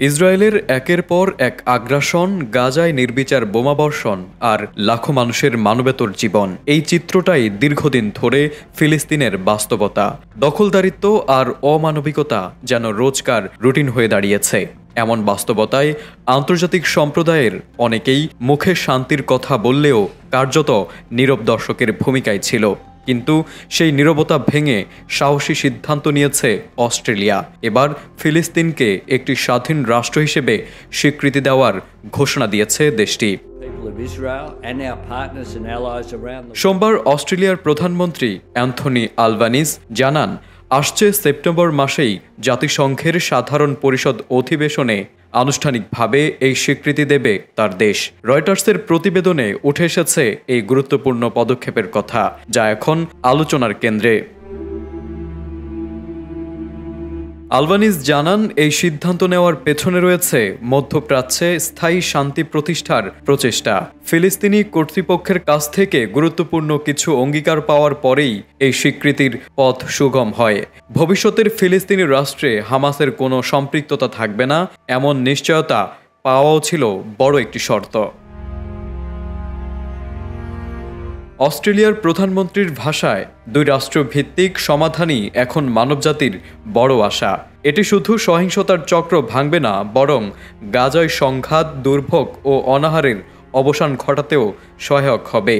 ইসরায়েলের একের পর এক আগ্রাসন, গাজায় নির্বিচার বোমাবর্ষণ আর লাখো মানুষের মানবেতর জীবন, এই চিত্রটাই দীর্ঘদিন ধরে ফিলিস্তিনের বাস্তবতা। দখলদারিত্ব আর অমানবিকতা যেন রোজকার রুটিন হয়ে দাঁড়িয়েছে। এমন বাস্তবতায় আন্তর্জাতিক সম্প্রদায়ের অনেকেই মুখে শান্তির কথা বললেও কার্যত নীরব দর্শকের ভূমিকায় ছিল। কিন্তু সেই নীরবতা ভেঙে সাহসী সিদ্ধান্ত নিয়েছে অস্ট্রেলিয়া। এবার ফিলিস্তিনকে একটি স্বাধীন রাষ্ট্র হিসেবে স্বীকৃতি দেওয়ার ঘোষণা দিয়েছে দেশটি। সোমবার অস্ট্রেলিয়ার প্রধানমন্ত্রী অ্যান্থনি আলবানিজ জানান, আসছে সেপ্টেম্বর মাসেই জাতিসংঘের সাধারণ পরিষদ অধিবেশনে আনুষ্ঠানিকভাবে এই স্বীকৃতি দেবে তার দেশ। রয়টার্সের প্রতিবেদনে উঠে এসেছে এই গুরুত্বপূর্ণ পদক্ষেপের কথা, যা এখন আলোচনার কেন্দ্রে। আলবানিজ জানান, এই সিদ্ধান্ত নেওয়ার পেছনে রয়েছে মধ্যপ্রাচ্যে স্থায়ী শান্তি প্রতিষ্ঠার প্রচেষ্টা। ফিলিস্তিনি কর্তৃপক্ষের কাছ থেকে গুরুত্বপূর্ণ কিছু অঙ্গীকার পাওয়ার পরেই এই স্বীকৃতির পথ সুগম হয়। ভবিষ্যতের ফিলিস্তিনি রাষ্ট্রে হামাসের কোনো সম্পৃক্ততা থাকবে না, এমন নিশ্চয়তা পাওয়াও ছিল বড় একটি শর্ত। অস্ট্রেলিয়ার প্রধানমন্ত্রীর ভাষায়, দুই রাষ্ট্রভিত্তিক সমাধানই এখন মানবজাতির বড় আশা। এটি শুধু সহিংসতার চক্র ভাঙবে না, বরং গাজায় সংঘাত, দুর্ভোগ ও অনাহারের অবসান ঘটাতেও সহায়ক হবে।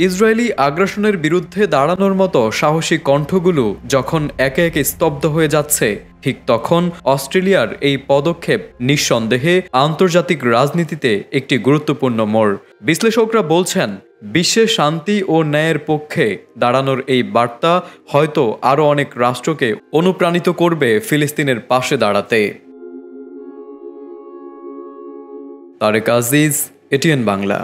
ইসরায়েলি আগ্রাসনের বিরুদ্ধে দাঁড়ানোর মতো সাহসী কণ্ঠগুলো যখন একে একে স্তব্ধ হয়ে যাচ্ছে, ঠিক তখন অস্ট্রেলিয়ার এই পদক্ষেপ নিঃসন্দেহে আন্তর্জাতিক রাজনীতিতে একটি গুরুত্বপূর্ণ মোড়। বিশ্লেষকরা বলছেন, বিশ্বে শান্তি ও ন্যায়ের পক্ষে দাঁড়ানোর এই বার্তা হয়তো আরও অনেক রাষ্ট্রকে অনুপ্রাণিত করবে ফিলিস্তিনের পাশে দাঁড়াতে। তারেক আজিজ, এটিএন বাংলা।